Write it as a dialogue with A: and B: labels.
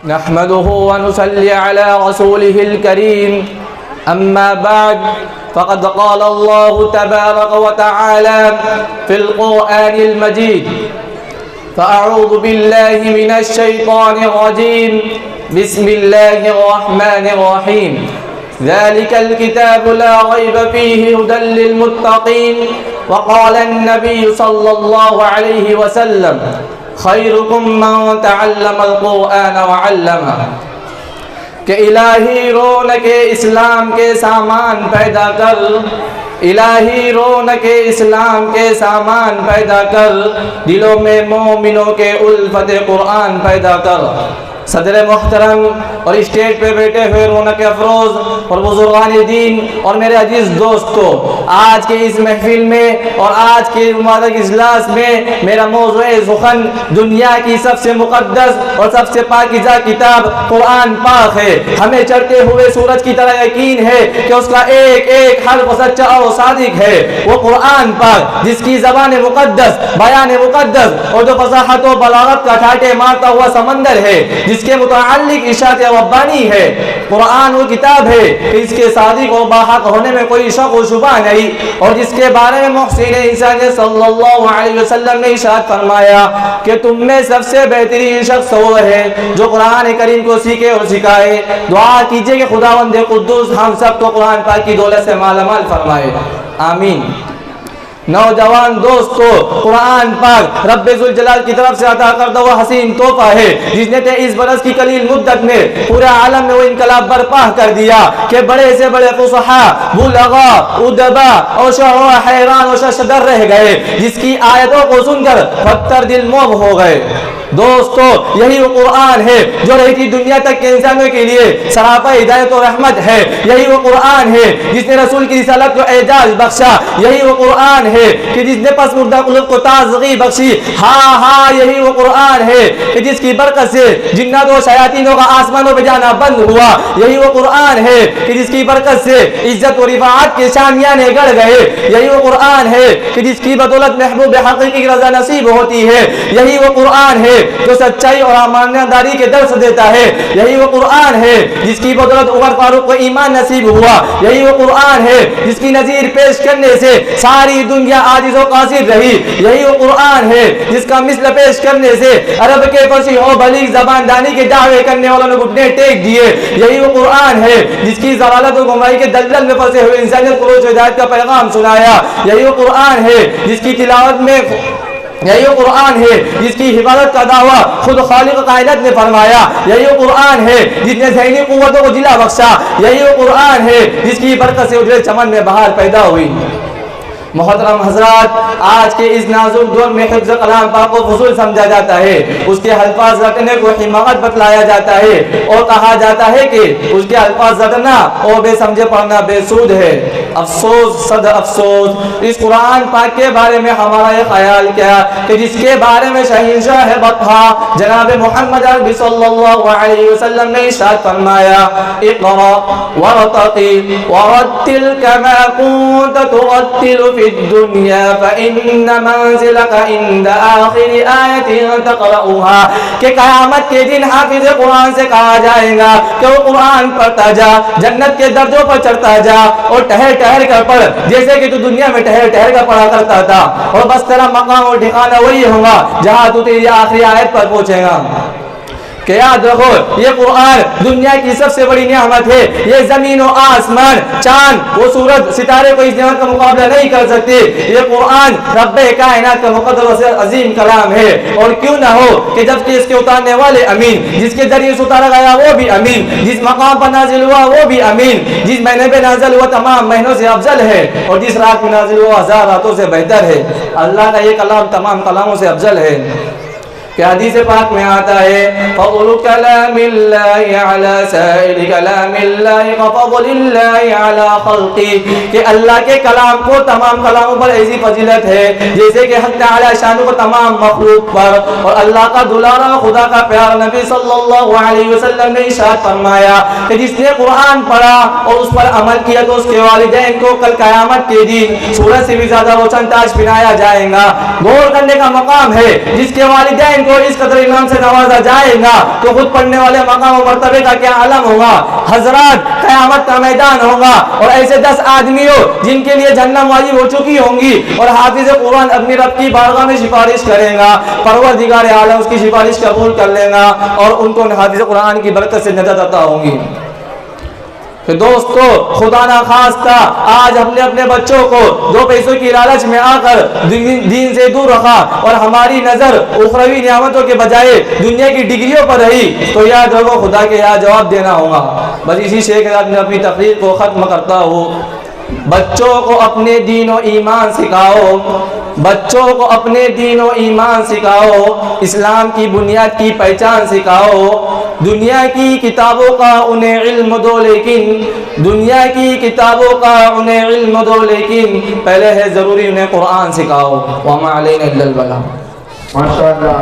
A: نحمده ونصلي على رسوله الكريم أما بعد فقد قال الله تبارك وتعالى في القرآن المجيد فأعوذ بالله من الشيطان الرجيم بسم الله الرحمن الرحيم ذلك الكتاب لا ريب فيه هدى للمتقين وقال النبي صلى الله عليه وسلم خيركم من تعلم القرآن وعلمه کہ الہی رونق اسلام کے سامان پیدا کر، الہی رونق اسلام کے سامان پیدا کر، دلوں میں مومنوں کے الفت قرآن پیدا کر۔ صدر محترم اور اسٹیج پہ بیٹھے ہوئے رونق افروز اور بزرگان دین اور میرے عزیز دوستو، آج کے اس محفل میں اور آج کے مبارک اجلاس میں میرا موضوع سخن دنیا کی سب سے مقدس اور سب سے پاکیزہ کتاب قرآن پاک ہے۔ ہمیں چڑھتے ہوئے سورج کی طرح یقین ہے کہ اس کا ایک ایک حرف سچا اور صادق ہے۔ وہ قرآن پاک جس کی زبان مقدس، بیان مقدس اور جو فصاحت و بلاغت کا ٹھاٹھے مارتا ہوا سمندر ہے، جس کے متعلق ارشاد ربانی ہے۔ قرآن وہ کتاب ہے کہ اس کے صادق و باحق ہونے میں کوئی شک و شبہ نہیں، اور جس کے بارے میں محسن انسان صلی اللہ علیہ وسلم نے ارشاد فرمایا کہ تم میں سب سے بہترین شخص وہ ہے جو قرآن کریم کو سیکھے اور سکھائے۔ دعا کیجئے کہ خداوند قدوس ہم سب کو قرآن پاک کی دولت سے مالا مال فرمائے، آمین۔ نوجوان دوستو، قرآن پاک رب ذوالجلال کی طرف سے عطا کردہ وہ حسین تحفہ ہے جس نے 23 برس کی قلیل مدت میں پورے عالم میں وہ انقلاب برپا کر دیا کہ بڑے سے بڑے فصحاء، بلغاء، ادبا اور شعراء حیران و ششدر رہ گئے، جس کی آیتوں کو سن کر پتھر دل موم ہو گئے۔ دوستو، یہی وہ قرآن ہے جو رہتی دنیا تک کے انسانوں کے لیے سراپا ہدایت و رحمت ہے۔ یہی وہ قرآن ہے جس نے رسول کی رسالت کو اعجاز بخشا۔ یہی وہ قرآن ہے کہ جس نے پس مردہ قلوب کو تازگی بخشی۔ ہاں یہی وہ قرآن ہے کہ جس کی برکت سے جنات و شیاطینوں کا آسمانوں پہ جانا بند ہوا۔ یہی وہ قرآن ہے کہ جس کی برکت سے عزت و رفاعت کے شامیانے گڑ گئے۔ یہی وہ قرآن ہے کہ جس کی بدولت محبوب حقیقی کی رضا نصیب ہوتی ہے۔ یہی وہ قرآن ہے جو سچائی اور امانتداری کے درس دیتا ہے۔ یہی وہ قرآن ہے جس کی بدولت عمر فاروق کو ایمان نصیب ہوا۔ یہی وہ قرآن ہے جس کی نظیر پیش کرنے سے ساری دنیا عاجز و قاصر رہی۔ یہی وہ قرآن ہے جس کا مثل پیش کرنے سے عرب کے فصیح و بلیغ زبان دانی کے دعوے کرنے والوں نے گھٹنے ٹیک دیے۔ یہی وہ قرآن ہے جس کی ضلالت و گمراہی کے دلدل میں پھنسے ہوئے انسانیت کو روز ہدایت کا پیغام سنایا۔ یہی وہ قرآن ہے جس کی تلاوت میں یہی وہ قرآن ہے جس کی حفاظت کا دعویٰ خود خالق کائنات نے فرمایا۔ یہی وہ قرآن ہے جس نے ذہنی قوتوں کو جلا بخشا۔ یہی وہ قرآن ہے جس کی برکت سے اجڑے چمن میں بہار پیدا ہوئی۔ محترم حضرات، آج کے اس نازک دور میں حفظ کلام پاک کو فضول سمجھا جاتا ہے، اس کے الفاظ رٹنے کو حماقت بتلایا جاتا ہے اور کہا جاتا ہے کہ اس کے الفاظ رٹنا اور بے سمجھے پڑھنا بے سود ہے۔ افسوس، صد افسوس، اس قرآن پاک کے بارے میں ہمارا یہ خیال کیا کہ جس کے بارے میں شہنشاہ بطحا جناب محمد عربی صلی اللہ علیہ وسلم نے ارشاد فرمایا اقرأ ورتقل ورتل كما كنت ترتل في الدنيا فإن منزلك عند آخر آية تقرأها، کہ قیامت کے دن حافظ قرآن سے کہا جائے گا کہ وہ قرآن پڑھتا جا، جنت کے درجوں پر چڑھتا جا اور ٹہر ٹہر کر پڑھ جیسے کہ تو دنیا میں ٹہر ٹہر کر پڑھا کرتا تھا، اور بس تیرا مقام اور ٹھکانہ وہی ہوگا جہاں تو تیری آخری آیت پر پہنچے گا۔ کہ یاد رکھو، یہ قرآن دنیا کی سب سے بڑی نعمت ہے۔ یہ زمین و آسمان، چاند و سورج، ستارے کو اس نعمت کا مقابلہ نہیں کر سکتے۔ یہ قرآن رب کائنات کا مقدس و عظیم کلام ہے، اور کیوں نہ ہو کہ جب کہ اس کے اتارنے والے امین، جس کے ذریعے سے اتارا گیا وہ بھی امین، جس مقام پر نازل ہوا وہ بھی امین، جس مہینے پہ نازل ہوا تمام مہینوں سے افضل ہے، اور جس رات میں نازل ہوا 1000 راتوں سے بہتر ہے۔ اللہ کا یہ کلام تمام کلاموں سے افضل ہے۔ کہ حدیث پاک میں آتا ہے فضل کلام اللہ علی سائر کلام اللہ کفضل اللہ علی خلقہ، کہ اللہ کے کلام کو تمام کلاموں پر ایسی فضیلت ہے جیسے کہ حق تعالی شان کو تمام مخلوق پر۔ اور اللہ کا دلارا خدا کا پیار نبی صلی اللہ علیہ وسلم نے ارشاد فرمایا کہ جس نے قرآن پڑھا اور اس پر عمل کیا تو اس کے والدین کو کل قیامت کے دن سورج سے بھی زیادہ روشن تاج پہنایا جائے گا۔ غور کرنے کا مقام ہے جس کے والدین کو اس قدر انعام سے نوازا جائے گا تو خود پڑھنے والے مقام و مرتبے کا کیا عالم ہوگا. حضرات قیامت کا میدان ہوگا اور ایسے 10 آدمی ہو جن کے لیے جہنم واجب ہو چکی ہوں گی اور حافظ قرآن اپنی رب کی بارگاہ میں سفارش کرے گا, پروردگار عالم اس کی سفارش قبول کر لے گا اور ان کو حافظ قرآن کی برکت سے نجات عطا ہوگی. کہ دوستو خدا نخواستہ آج ہم نے اپنے بچوں کو 2 پیسوں کی لالچ میں آ کر دین سے دور رکھا اور ہماری نظر اخروی نعمتوں کے بجائے دنیا کی ڈگریوں پر رہی, تو یاد رکھو خدا کے یہاں جواب دینا ہوگا. بس اسی شے کے ساتھ میں اپنی تقریر کو ختم کرتا ہوں. بچوں کو اپنے دین و ایمان سکھاؤ, بچوں کو اپنے دین و ایمان سکھاؤ, اسلام کی بنیاد کی پہچان سکھاؤ. دنیا کی کتابوں کا انہیں علم دو لیکن دنیا کی کتابوں کا انہیں علم دو لیکن پہلے ہے ضروری انہیں قرآن سکھاؤ. وما علینا الا البلاغ.
B: ماشاءاللہ.